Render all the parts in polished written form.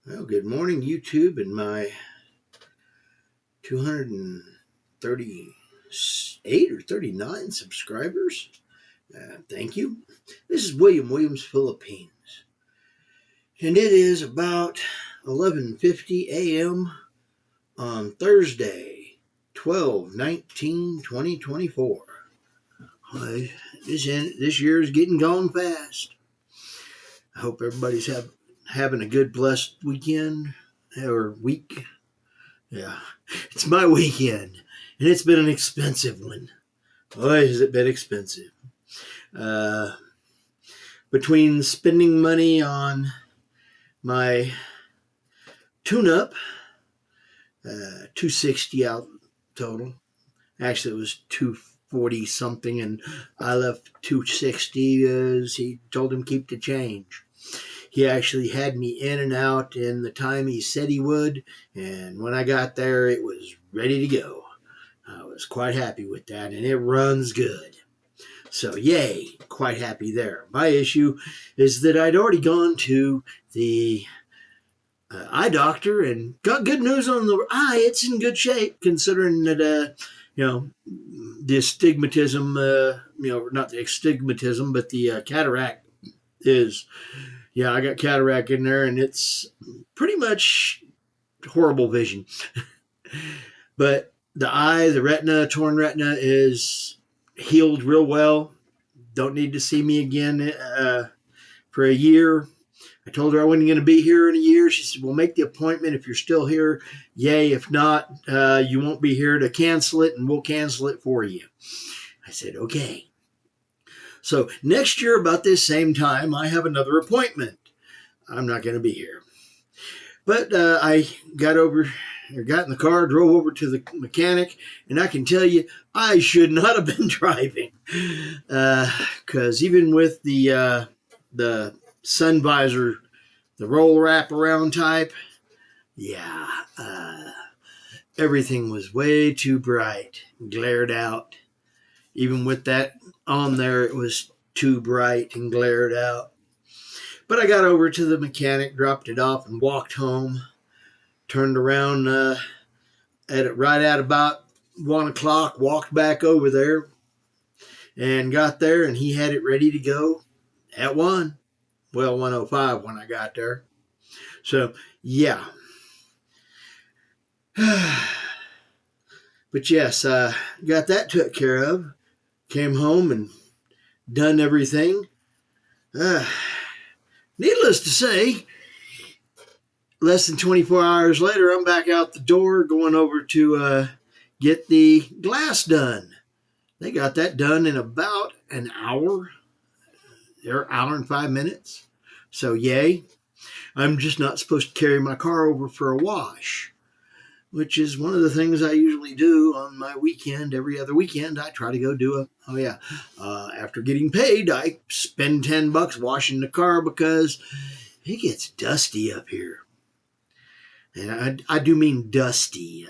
Well, good morning, YouTube, and my 238 or 39 subscribers. Thank you. This is William Williams, Philippines, and it is about 11:50 a.m. on Thursday, 12/19/2024. This year is getting gone fast. I hope everybody's having a good, blessed weekend or week. Yeah, it's my weekend, and it's been an expensive one. Boy, has it been expensive. Uh, Between spending money on my tune-up, 260 out total. Actually, it was 240 something, and I left 260 as he told him keep the change. He actually had me in and out in the time he said he would, and when I got there, it was ready to go. I was quite happy with that, and it runs good. So, yay, quite happy there. My issue is that I'd already gone to the eye doctor and got good news on the eye. It's in good shape, considering that, the astigmatism, not the astigmatism, but the cataract is, I got cataract in there, and it's pretty much horrible vision. But the retina, torn retina, is healed real well. Don't need to see me again for a year. I told her I wasn't going to be here in a year. She said, well, make the appointment. If you're still here, yay. If not, you won't be here to cancel it, and we'll cancel it for you. I said, okay. So next year, about this same time, I have another appointment. I'm not going to be here. But I got in the car, drove over to the mechanic, and I can tell you, I should not have been driving. Because even with the sun visor, the roll wrap around type, everything was way too bright, glared out. Even with that on there, it was too bright and glared out. But I got over to the mechanic, dropped it off, and walked home. Turned around right at about 1 o'clock, walked back over there, and got there, and he had it ready to go at 1:05 when I got there. So, yeah. But yes, got that took care of. Came home and done everything. Needless to say, less than 24 hours later, I'm back out the door going over to get the glass done. They got that done in about an hour. They're hour and 5 minutes. So, yay. I'm just not supposed to carry my car over for a wash, which is one of the things I usually do on my weekend. Every other weekend, I try to go do after getting paid, I spend $10 washing the car because it gets dusty up here. And I do mean dusty.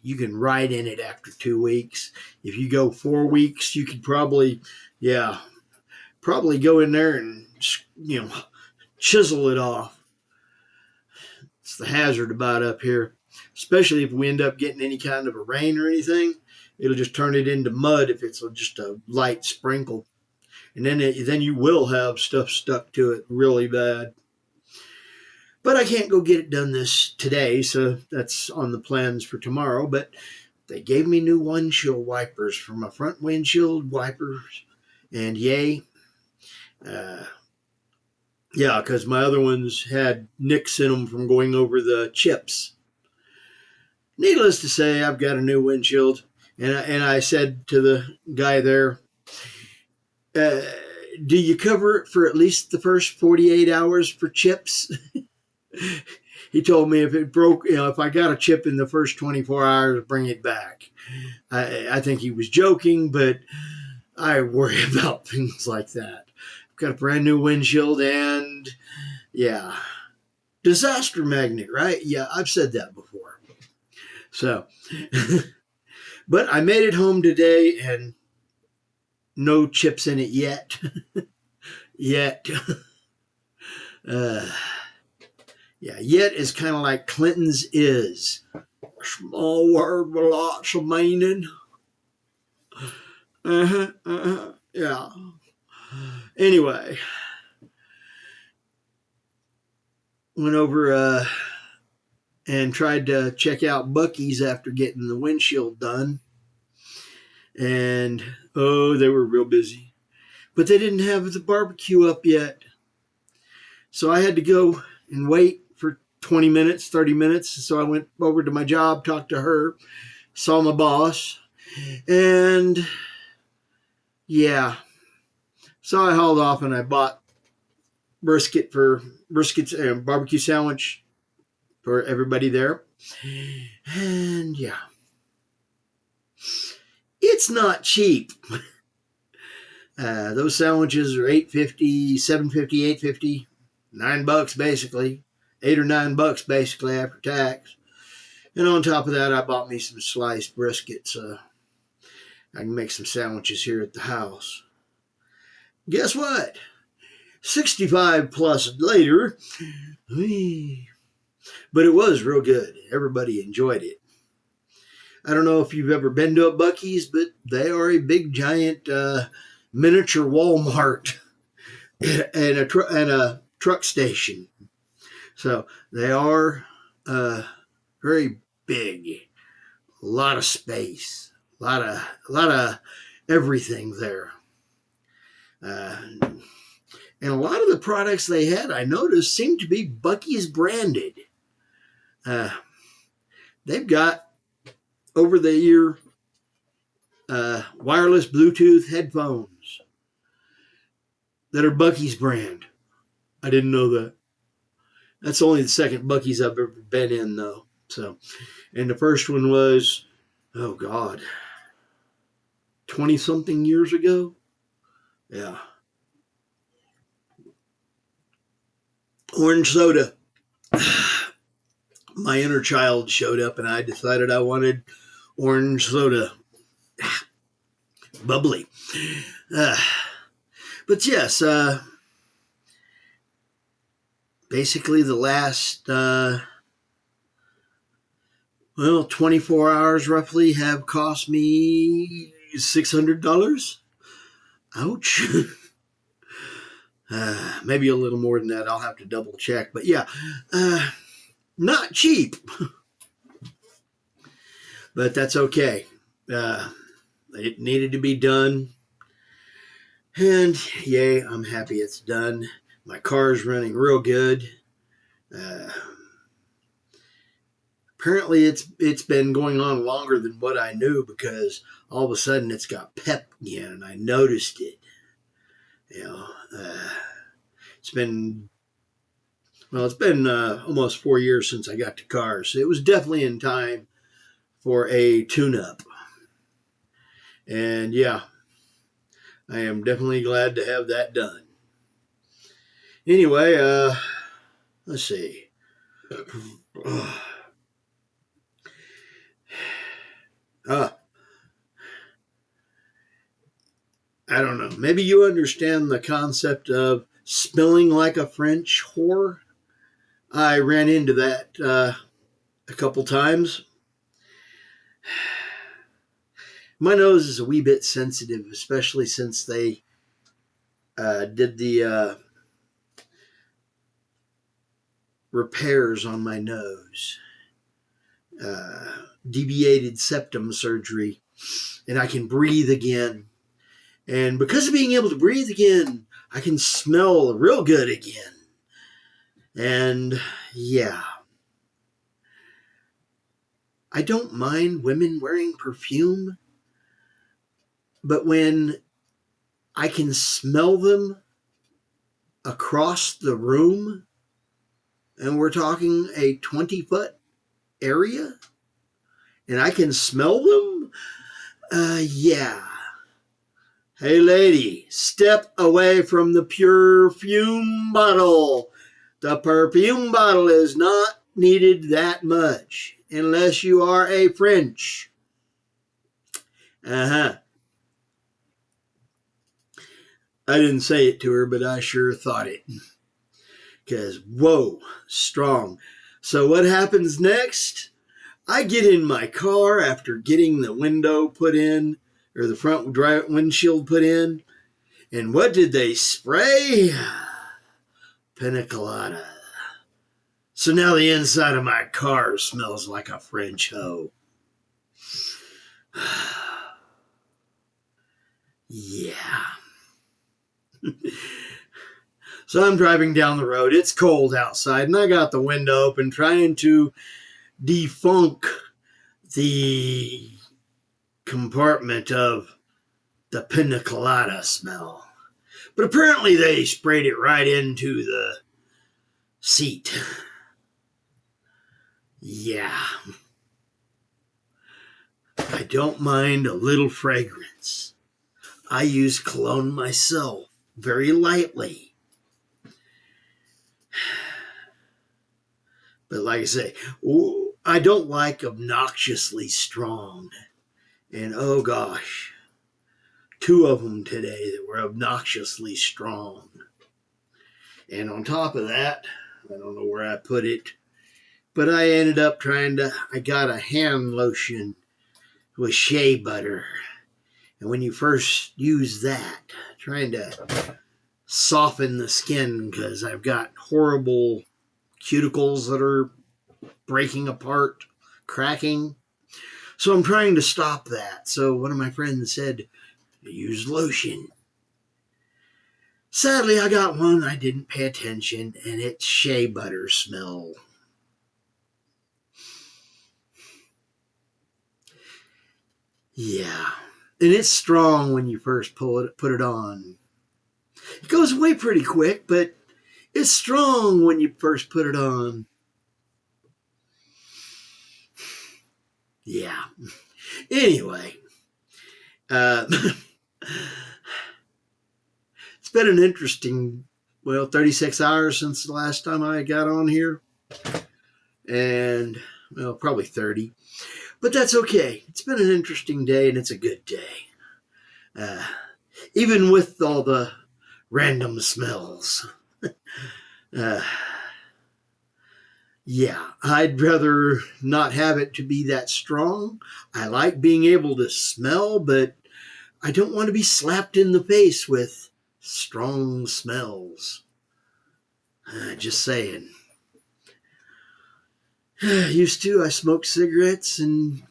You can ride in it after 2 weeks. If you go 4 weeks, you could probably go in there and, chisel it off. It's the hazard about up here, especially if we end up getting any kind of a rain or anything. It'll just turn it into mud if it's just a light sprinkle. And then you will have stuff stuck to it really bad. But I can't go get it done today, so that's on the plans for tomorrow. But they gave me new windshield wipers for my front windshield wipers, and yay. Because my other ones had nicks in them from going over the chips. Needless to say, I've got a new windshield, and I said to the guy there, do you cover it for at least the first 48 hours for chips? He told me if it broke, if I got a chip in the first 24 hours, bring it back. I think he was joking, but I worry about things like that. I've got a brand new windshield and, disaster magnet, right? Yeah, I've said that before. So, but I made it home today and no chips in it yet. Yeah, yet is kind of like Clinton's is. A small word with lots of meaning. Yeah. Anyway, went over and tried to check out Buc-ee's after getting the windshield done. And, oh, they were real busy. But they didn't have the barbecue up yet. So I had to go and wait for 20 minutes, 30 minutes. So I went over to my job, talked to her, saw my boss. And, yeah. So I hauled off and I bought briskets and barbecue sandwich for everybody there. And, yeah. It's not cheap. Those sandwiches are $8.50, $7.50, $8.50, $9 basically, $8 or $9 basically after tax. And on top of that, I bought me some sliced brisket so I can make some sandwiches here at the house. Guess what? 65 plus later, but it was real good. Everybody enjoyed it. I don't know if you've ever been to a Buc-ee's, but they are a big giant miniature Walmart and a truck station. So they are very big, a lot of space, a lot of everything there. And a lot of the products they had, I noticed, seemed to be Buc-ee's branded. They've got over the ear wireless Bluetooth headphones that are Buc-ee's brand. I didn't know that. That's only the second Buc-ee's I've ever been in, though. So, and the first one was, oh God, 20 something years ago. Yeah. Orange soda. My inner child showed up, and I decided I wanted orange soda. Bubbly. But yes, basically the last 24 hours roughly have cost me $600. Ouch. Maybe a little more than that. I'll have to double check. But yeah, not cheap. But that's okay. It needed to be done. And yay, I'm happy it's done. My car's running real good. Apparently it's been going on longer than what I knew because all of a sudden it's got pep again and I noticed it. It's been almost 4 years since I got the car, so it was definitely in time for a tune-up. And yeah, I am definitely glad to have that done. Anyway, let's see. I don't know. Maybe you understand the concept of smelling like a French whore. I ran into that a couple times. My nose is a wee bit sensitive, especially since they did the repairs on my nose. Deviated septum surgery, and I can breathe again. And because of being able to breathe again, I can smell real good again. And yeah, I don't mind women wearing perfume, but when I can smell them across the room, and we're talking a 20-foot area, and I can smell them, yeah. Hey lady, step away from the perfume bottle. The perfume bottle is not needed that much unless you are a French. I didn't say it to her, but I sure thought it. because, whoa, strong. So what happens next? I get in my car after getting the window put in, or the front windshield put in, and what did they spray? Pina colada. So now the inside of my car smells like a French hoe. Yeah. So I'm driving down the road. It's cold outside, and I got the window open trying to defunk the compartment of the pina colada smell. But apparently they sprayed it right into the seat. Yeah. I don't mind a little fragrance. I use cologne myself, very lightly. But like I say, I don't like obnoxiously strong. And oh gosh, 2 of them today that were obnoxiously strong. And on top of that, I don't know where I put it, but I ended up I got a hand lotion with shea butter. And when you first use that, trying to soften the skin because I've got horrible cuticles that are breaking apart, cracking. So I'm trying to stop that. So one of my friends said, use lotion. Sadly, I got one. I didn't pay attention, and it's shea butter smell. Yeah. And it's strong when you first put it on. It goes away pretty quick, but it's strong when you first put it on. Yeah. Anyway, it's been an interesting, 36 hours since the last time I got on here. And, probably 30. But that's okay. It's been an interesting day, and it's a good day. Even with all the random smells. Yeah, I'd rather not have it to be that strong. I like being able to smell, but I don't want to be slapped in the face with strong smells. Just saying. Used to, I smoked cigarettes and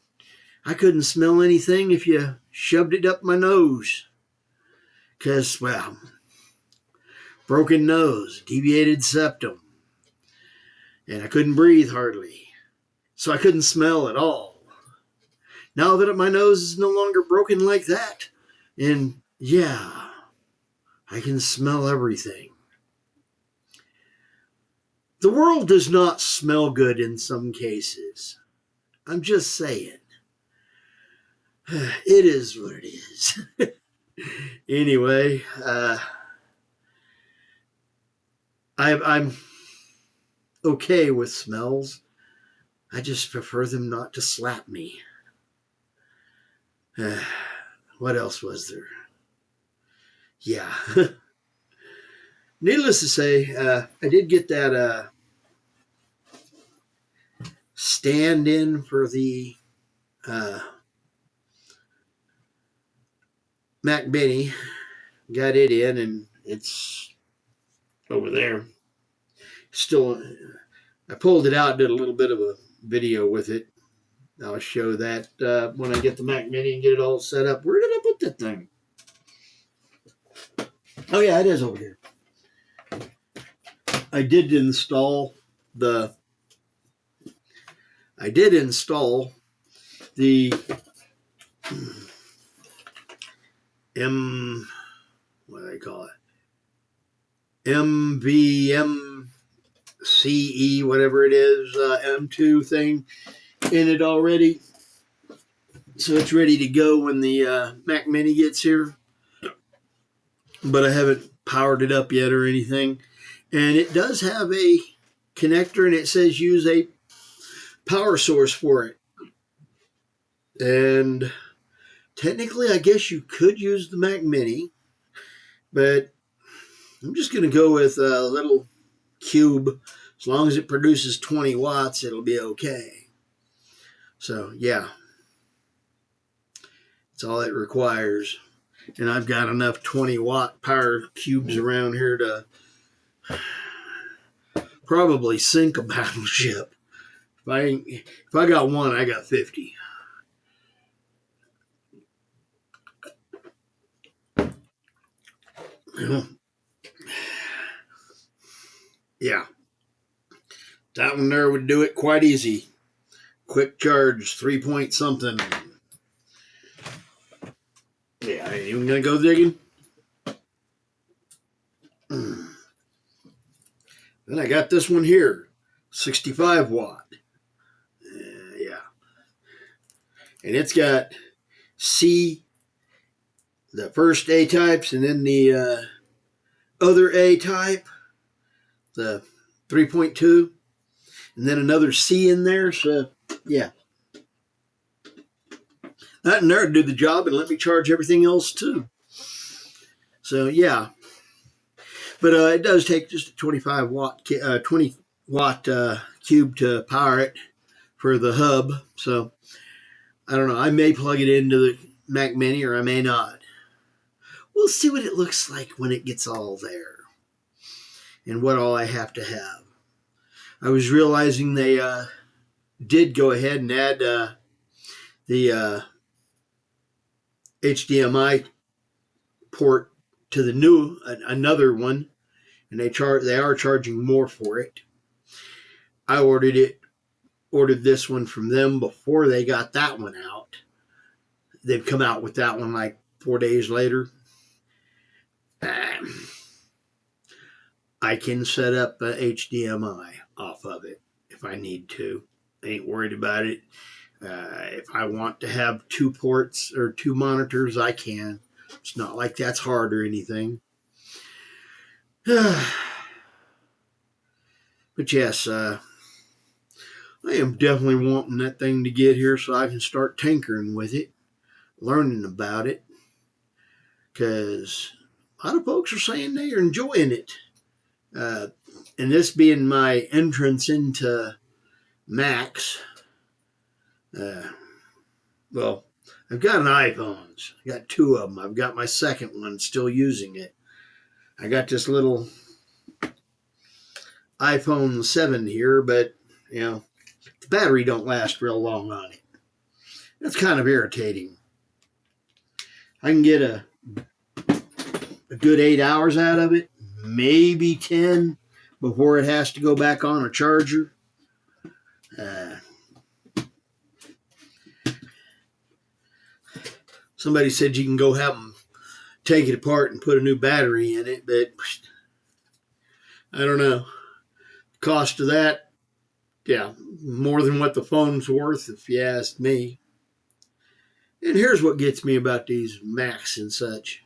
I couldn't smell anything if you shoved it up my nose. Because, broken nose, deviated septum, and I couldn't breathe hardly. So I couldn't smell at all. Now that my nose is no longer broken like that, and yeah, I can smell everything. The world does not smell good in some cases. I'm just saying. It is what it is. Anyway, I'm okay with smells. I just prefer them not to slap me. What else was there? Yeah. Needless to say, I did get that stand in for the Mac Mini. Got it in, and it's over there. Still, I pulled it out, did a little bit of a video with it. I'll show that when I get the Mac Mini and get it all set up. Where did I put that thing? Oh yeah, it is over here. I did install the what do I call it? MVMCE, whatever it is, M2 thing in it already. So it's ready to go when the Mac Mini gets here. But I haven't powered it up yet or anything. And it does have a connector, and it says use a power source for it. And technically, I guess you could use the Mac Mini, but I'm just going to go with a little cube. As long as it produces 20 watts, it'll be okay. So, yeah, that's all it requires. And I've got enough 20-watt power cubes around here to probably sink a battleship. If I got one, I got 50. Yeah, that one there would do it quite easy. Quick charge, 3 point something. Yeah, I ain't even gonna go digging. Then I got this one here, 65 watt. Yeah, and it's got C, the first A types, and then the other A type, the 3.2, and then another C in there. So yeah, that and there did the job, and let me charge everything else too. So yeah, but it does take just a 20 watt cube to power it for the hub. So I don't know. I may plug it into the Mac Mini, or I may not. We'll see what it looks like when it gets all there, and what all I have to have. I was realizing they did go ahead and add the HDMI port to the new another one, and they are charging more for it. I ordered this one from them before they got that one out. They've come out with that one like 4 days later. I can set up a HDMI off of it if I need to. I ain't worried about it. If I want to have 2 ports or 2 monitors, I can. It's not like that's hard or anything. But yes, I am definitely wanting that thing to get here so I can start tinkering with it, learning about it, because a lot of folks are saying they are enjoying it. And this being my entrance into Macs, well, I've got an iPhones. I got 2 of them. I've got my second one still using it. I got this little iPhone 7 here, but the battery don't last real long on it. That's kind of irritating. I can get a good 8 hours out of it, maybe 10, before it has to go back on a charger. Somebody said you can go have them take it apart and put a new battery in it, but I don't know. Cost of that, yeah, more than what the phone's worth, if you ask me. And here's what gets me about these Macs and such.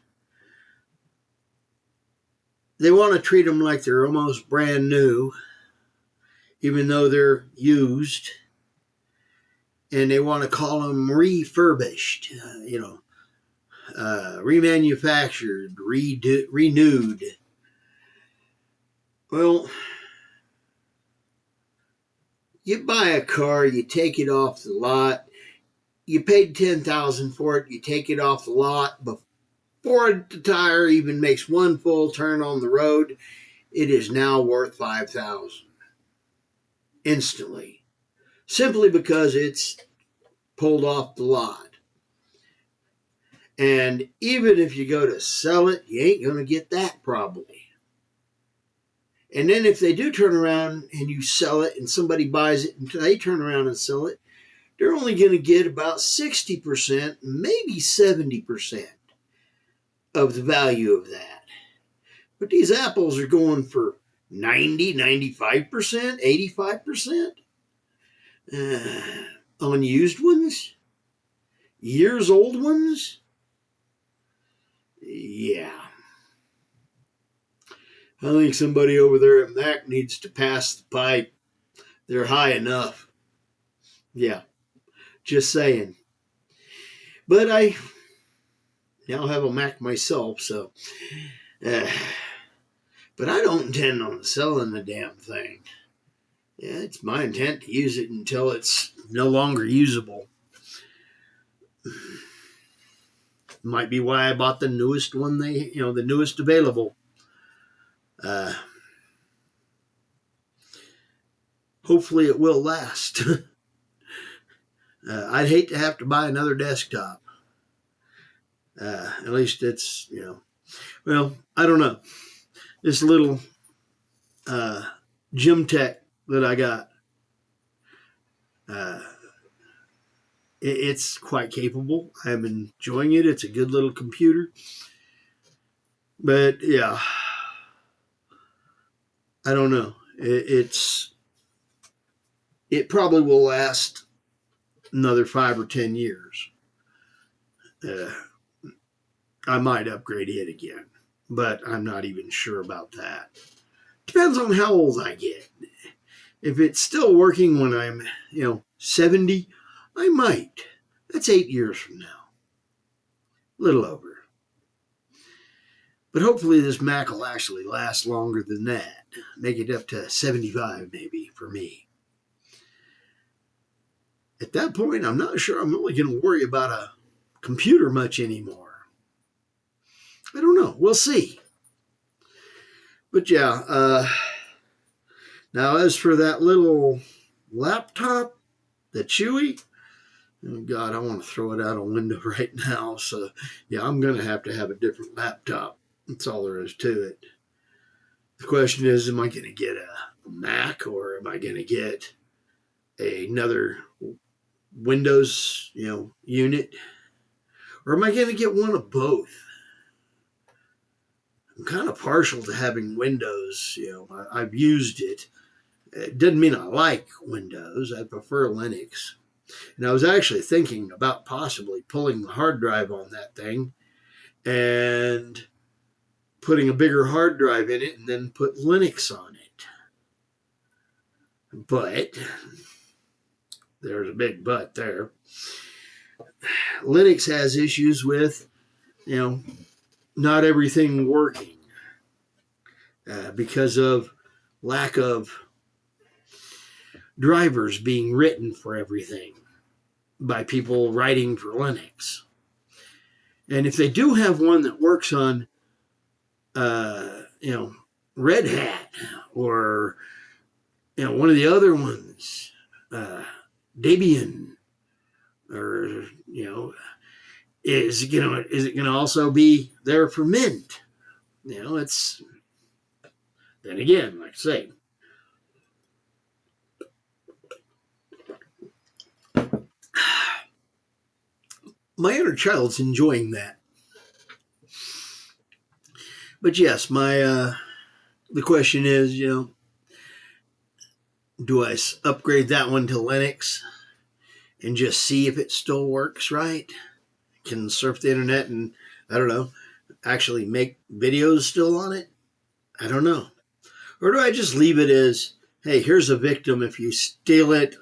They want to treat them like they're almost brand new, even though they're used. And they want to call them refurbished, remanufactured, renewed. Well, you buy a car, you take it off the lot. You paid $10,000 for it. You take it off the lot before the tire even makes one full turn on the road. It is now worth $5,000 instantly, simply because it's pulled off the lot. And even if you go to sell it, you ain't going to get that probably. And then if they do turn around and you sell it and somebody buys it and they turn around and sell it, they're only going to get about 60%, maybe 70% of the value of that. But these apples are going for 90, 95%, 85%. Unused ones? Years old ones? Yeah. I think somebody over there at Mac needs to pass the pipe. They're high enough. Yeah. Just saying. But I now have a Mac myself, so But I don't intend on selling the damn thing. Yeah, it's my intent to use it until it's no longer usable. Might be why I bought the newest one the newest available. Hopefully it will last. I'd hate to have to buy another desktop. At least it's, well, I don't know. This little Gym Tech that I got, it's quite capable. I'm enjoying it. It's a good little computer. But yeah, I don't know. It probably will last another 5 or 10 years. I might upgrade it again, but I'm not even sure about that. Depends on how old I get. If it's still working when I'm, 70, I might. That's 8 years from now. A little over. But hopefully this Mac will actually last longer than that. Make it up to 75 maybe for me. At that point, I'm not sure I'm really going to worry about a computer much anymore. I don't know. We'll see. But yeah, now as for that little laptop, the Chewy, oh God, I want to throw it out a window right now. So yeah, I'm going to have a different laptop. That's all there is to it. The question is, am I going to get a Mac or am I going to get another Windows, unit? Or am I going to get one of both? I'm kind of partial to having Windows. I've used it. It doesn't mean I like Windows. I prefer Linux. And I was actually thinking about possibly pulling the hard drive on that thing and putting a bigger hard drive in it and then put Linux on it. But there's a big but there. Linux has issues with, not everything working because of lack of drivers being written for everything by people writing for Linux. And if they do have one that works on, Red Hat or, one of the other ones, Debian, or, is it going to also be there for Mint? It's, then again, like I say, my inner child's enjoying that. But yes, the question is, do I upgrade that one to Linux and just see if it still works right? Can surf the internet and, I don't know, actually make videos still on it? I don't know. Or do I just leave it as, hey, here's a victim. If you steal it,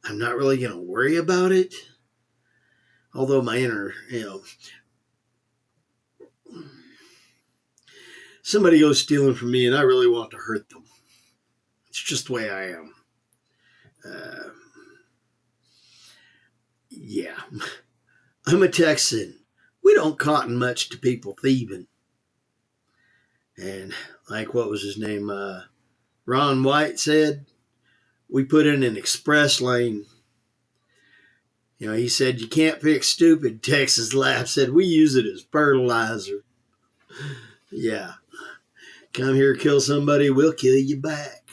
I'm not really going to worry about it. Although my inner, somebody goes stealing from me and I really want to hurt them. It's just the way I am. Yeah. I'm a Texan. We don't cotton much to people thieving. And like what was his name? Ron White said, we put in an express lane. He said, you can't fix stupid. Texas laughed, said, we use it as fertilizer. Yeah. Come here, kill somebody, we'll kill you back.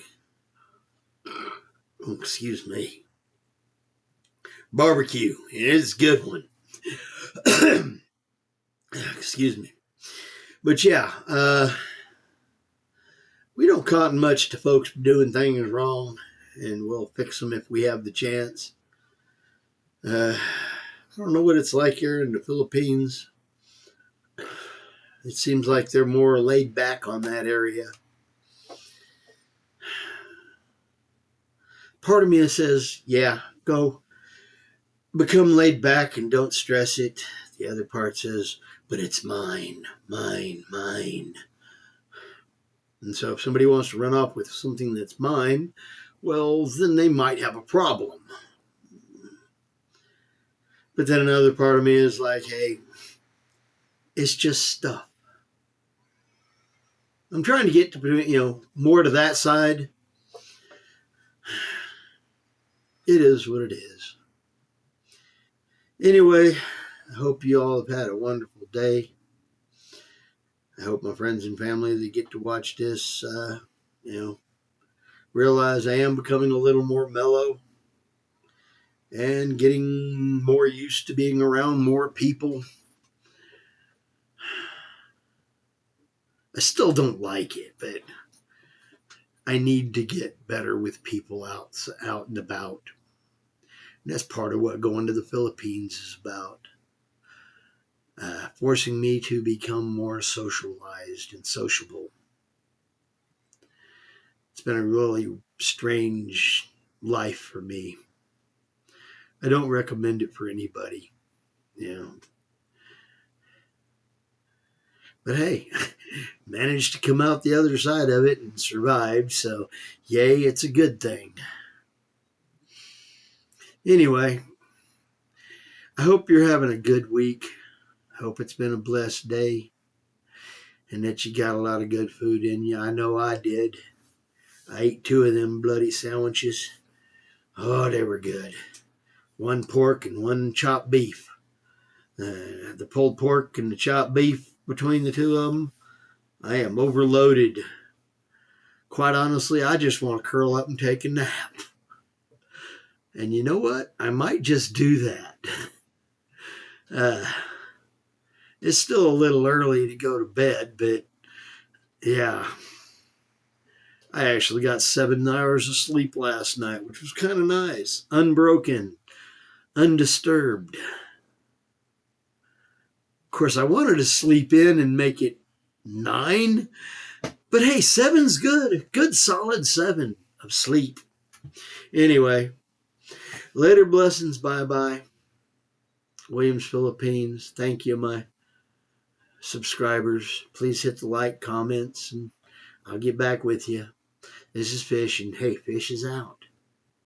Oh, excuse me. Barbecue. It's a good one. Excuse me. But yeah, we don't cotton much to folks doing things wrong, and we'll fix them if we have the chance. I don't know what it's like here in the Philippines. It seems like they're more laid back on that area. Part of me says, yeah, go become laid back and don't stress it. The other part says, but it's mine, mine, mine. And so if somebody wants to run off with something that's mine, well, then they might have a problem. But then another part of me is like, hey, it's just stuff. I'm trying to get to, more to that side. It is what it is. Anyway, I hope you all have had a wonderful day. I hope my friends and family that get to watch this, realize I am becoming a little more mellow and getting more used to being around more people. I still don't like it, but I need to get better with people out and about. And that's part of what going to the Philippines is about. Forcing me to become more socialized and sociable. It's been a really strange life for me. I don't recommend it for anybody, But hey, managed to come out the other side of it and survived, so yay, it's a good thing. Anyway, I hope you're having a good week. I hope it's been a blessed day and that you got a lot of good food in you. I know I did. I ate 2 of them bloody sandwiches. Oh, they were good. 1 pork and 1 chopped beef. The pulled pork and the chopped beef, between the 2 of them, I am overloaded. Quite honestly, I just want to curl up and take a nap. And you know what? I might just do that. It's still a little early to go to bed, but yeah. I actually got 7 hours of sleep last night, which was kind of nice. Unbroken, undisturbed. Of course, I wanted to sleep in and make it 9, but hey, 7's good. A good solid 7 of sleep. Anyway, later blessings, bye-bye. Williams, Philippines. Thank you, my subscribers. Please hit the like, comments, and I'll get back with you. This is Fish, and hey, Fish is out.